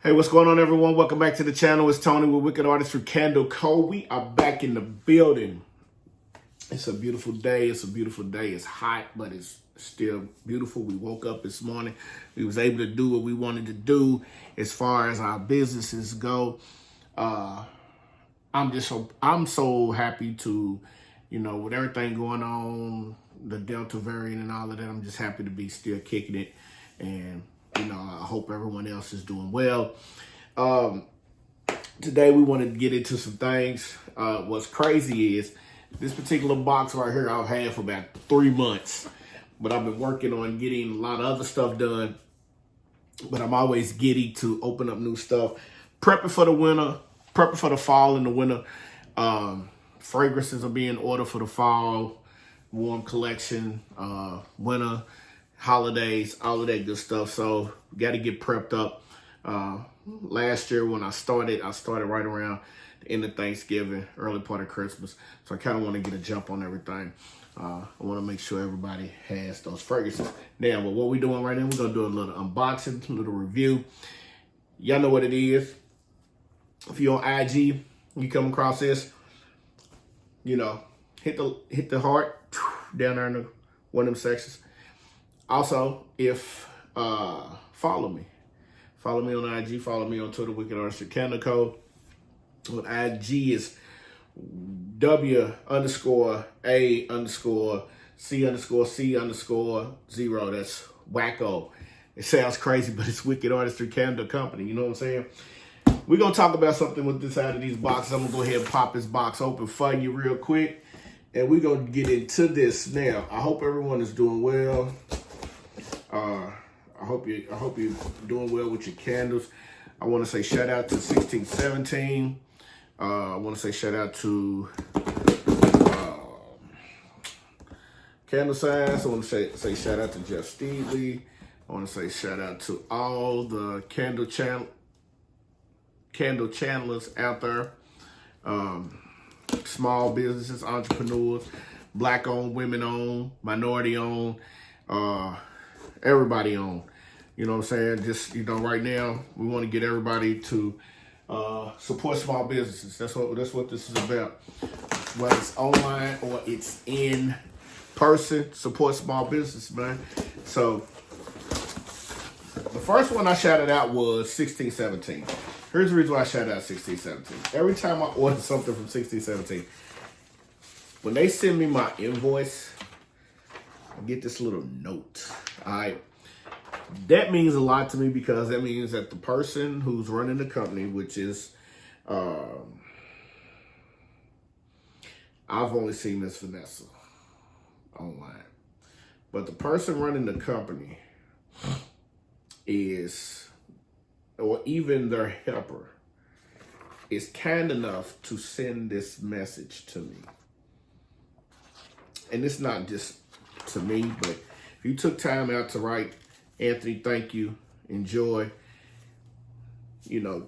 Hey, what's going on, everyone? Welcome back to the channel. It's Tony with Wicked Artistry Candle Co. We are back in the building. It's a beautiful day. It's a beautiful day. It's hot, but it's still beautiful. We woke up this morning. We was able to do what we wanted to do as far as our businesses go. I'm so happy to, with everything going on, the Delta variant and all of that, I'm just happy to be still kicking it. And I hope everyone else is doing well. Today we want to get into some things. What's crazy is this particular box right here I've had for about 3 months, but I've been working on getting a lot of other stuff done. But I'm always giddy to open up new stuff, prepping for the winter, prepping for the fall and the winter. Fragrances are being ordered for the fall, warm collection, winter, holidays, all of that good stuff. So we got to get prepped up. Last year when I started right around the end of Thanksgiving, early part of Christmas. So I kind of want to get a jump on everything. I want to make sure everybody has those fragrances. Now, but what we're doing right now, we're going to do a little unboxing, a little review. Y'all know what it is. If you're on IG, you come across this, hit the heart down there in one of them sections. Also, if follow me on IG, follow me on Twitter, Wicked Artistry Candle Co. On IG is W_A_C_C_0. That's wacko. It sounds crazy, but it's Wicked Artistry Candle Company. You know what I'm saying? We're going to talk about something with this out of these boxes. I'm going to go ahead and pop this box open for you real quick. And we're going to get into this now. I hope everyone is doing well. I hope you're doing well with your candles. I want to say shout out to 1617. I want to say shout out to Candle Science. I want to say shout out to Jeff Steedley. I want to say shout out to all the candle channelers out there. Small businesses, entrepreneurs, black owned, women owned, minority owned, everybody owned. You know what I'm saying? Just, right now, we want to get everybody to support small businesses. That's what this is about. Whether it's online or it's in person, support small business, man. So the first one I shouted out was 1617. Here's the reason why I shouted out 1617. Every time I order something from 1617, when they send me my invoice, I get this little note. All right. That means a lot to me because that means that the person who's running the company, which is, I've only seen Miss Vanessa online, but the person running the company is, or even their helper, is kind enough to send this message to me. And it's not just to me, but if you took time out to write, Anthony, thank you, enjoy.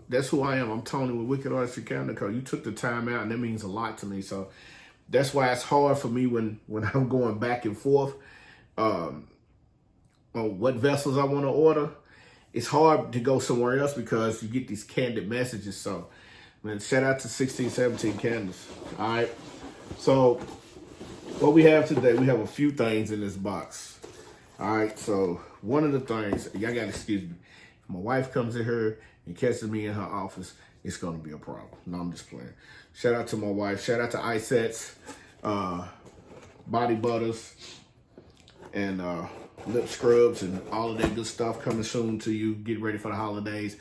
That's who I am. I'm Tony with Wicked Artistry Candle Co. You took the time out, and that means a lot to me. So that's why it's hard for me when I'm going back and forth on what vessels I want to order. It's hard to go somewhere else because you get these candid messages. So, man, shout out to 1617 Candles. All right. So what we have today, we have a few things in this box. All right, so one of the things, y'all got to excuse me. If my wife comes in here and catches me in her office, it's going to be a problem. No, I'm just playing. Shout out to my wife. Shout out to iSets, body butters, and lip scrubs and all of that good stuff coming soon to you. Get ready for the holidays.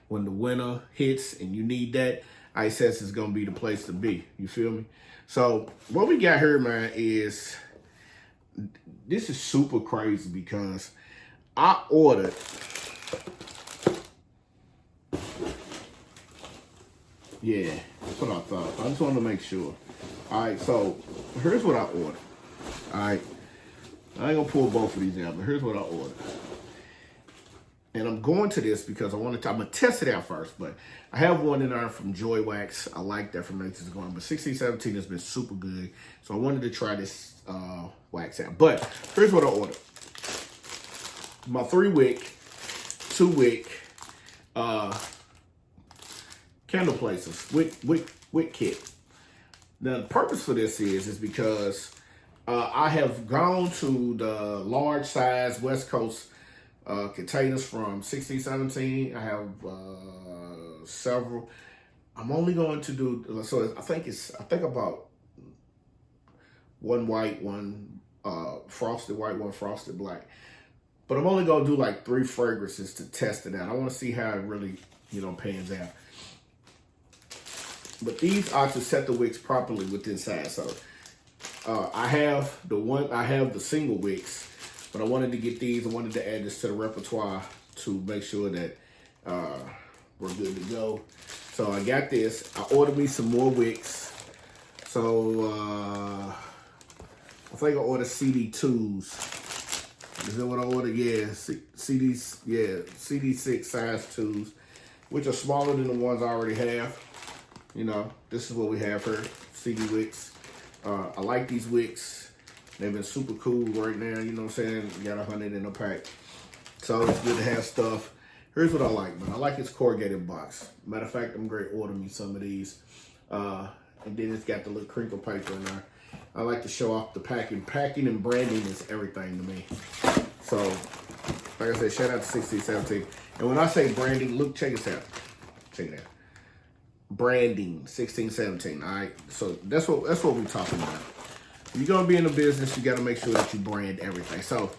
When the winter hits and you need that, iSets is going to be the place to be. You feel me? So what we got here, man, is... this is super crazy because I ordered that's what I thought. I just wanted to make sure. All right, so here's what I ordered. All right, I ain't gonna pull both of these out, but here's what I ordered. And I'm going to this because I'm gonna test it out first, but I have one in there from Joy Wax. I like that from Nature's Garden, but 1617 has been super good. So I wanted to try this wax out. But here's what I ordered. My 3-wick, 2-wick, candle placers, wick kit. Now, the purpose for this is because I have gone to the large size West Coast containers from 1617. I have several. I'm only going to do, so I think about one white, one frosted white, one frosted black. But I'm only going to do like 3 fragrances to test it out. I want to see how it really, pans out. But these are to set the wicks properly with inside. So I have the single wicks, but I wanted to get these. I wanted to add this to the repertoire to make sure that we're good to go. So I got this. I ordered me some more wicks. So I think I ordered CD2s. Is that what I ordered? Yeah, CDs. Yeah, CD6 size 2s, which are smaller than the ones I already have. This is what we have here, CD wicks. I like these wicks. They've been super cool right now, you know what I'm saying? You got 100 in a pack. So it's good to have stuff. Here's what I like, man. I like this corrugated box. Matter of fact, I'm going to order me some of these. And then it's got the little crinkle paper in there. I like to show off the packing. Packing and branding is everything to me. So, like I said, shout out to 1617. And when I say branding, look, check this out. Check it out. Branding 1617. All right, so that's what we're talking about. If you're gonna be in the business, you got to make sure that you brand everything. So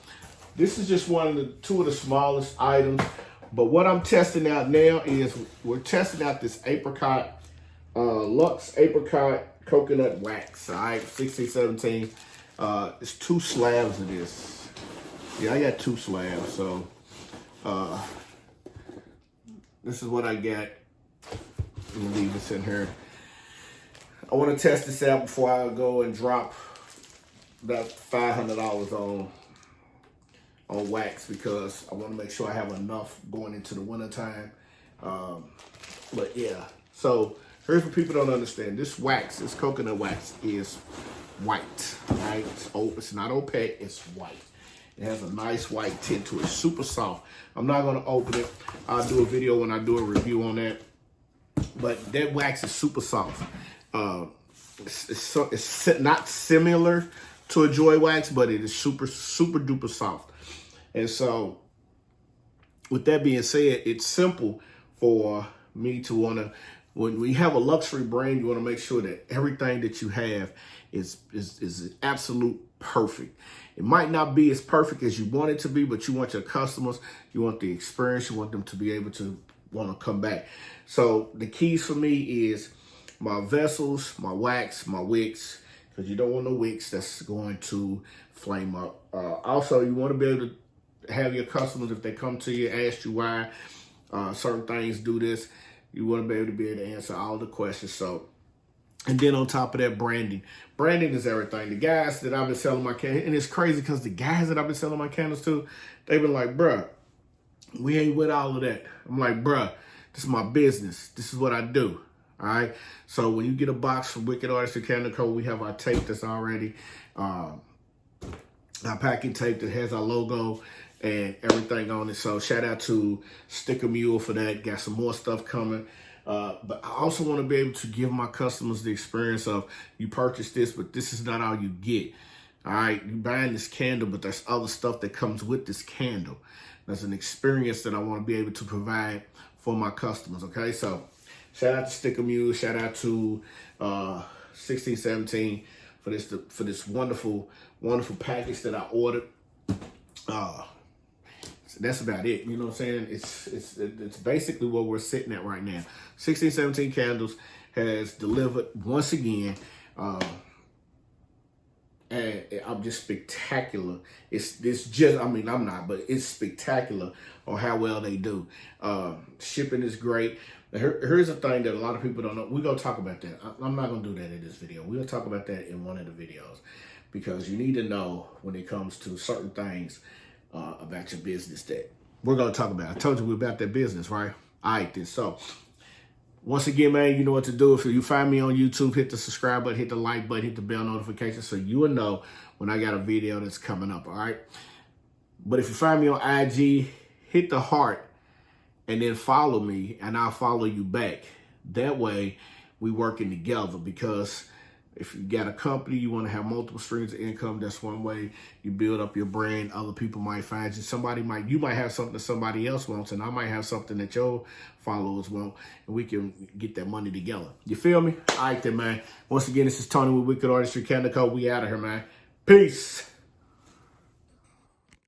this is just two of the smallest items. But what I'm testing out now is we're testing out this apricot, Luxe apricot coconut wax. All right, 1617. It's 2 slabs of this. Yeah, I got 2 slabs. So this is what I got. Let me leave this in here. I want to test this out before I go and drop that $500 on wax, because I want to make sure I have enough going into the winter time. But yeah, so here's what people don't understand. This wax, this coconut wax, is white, right? It's not opaque, it's white. It has a nice white tint to it, super soft. I'm not going to open it. I'll do a video when I do a review on that. But that wax is super soft. It's not similar to a Joy wax, but it is super, super duper soft. And so, with that being said, it's simple for me to want to, when we have a luxury brand, you want to make sure that everything that you have is absolute perfect. It might not be as perfect as you want it to be, but you want your customers, you want the experience, you want them to be able to want to come back. So the keys for me is my vessels, my wax, my wicks, because you don't want no wicks that's going to flame up. Also, you want to be able to have your customers, if they come to you, ask you why certain things do this, you want to be able to answer all the questions. So, and then on top of that, branding. Branding is everything. The guys that I've been selling my candles, and it's crazy because the guys that I've been selling my candles to, they've been like, bruh, we ain't with all of that. I'm like, bruh, this is my business. This is what I do. All right. So when you get a box from Wicked Artistry Candle Co., we have our tape that's already, our packing tape that has our logo and everything on it. So shout out to Sticker Mule for that. Got some more stuff coming. But I also want to be able to give my customers the experience of, you purchase this, but this is not all you get. All right. You're buying this candle, but there's other stuff that comes with this candle. That's an experience that I want to be able to provide for my customers, okay? So shout out to Sticker Mule, shout out to 1617 for this wonderful, wonderful package that I ordered. So that's about it, you know what I'm saying? It's basically what we're sitting at right now. 1617 Candles has delivered once again. And I'm just spectacular. It's just, I mean, I'm not, but it's spectacular on how well they do. Shipping is great. Here's the thing that a lot of people don't know. We're going to talk about that. I'm not going to do that in this video. We'll talk about that in one of the videos, because you need to know when it comes to certain things about your business that we're going to talk about. I told you we're about that business, right? All right, then. So, once again, man, you know what to do. If you find me on YouTube, hit the subscribe button, hit the like button, hit the bell notification so you will know when I got a video that's coming up, all right? But if you find me on IG, hit the heart and then follow me, and I'll follow you back. That way, we working together, because if you got a company, you want to have multiple streams of income. That's one way you build up your brand. Other people might find you. You might have something that somebody else wants, and I might have something that your followers want, and we can get that money together. You feel me? All right then, man. Once again, this is Tony with Wicked Artistry Canada Code. We out of here, man. Peace.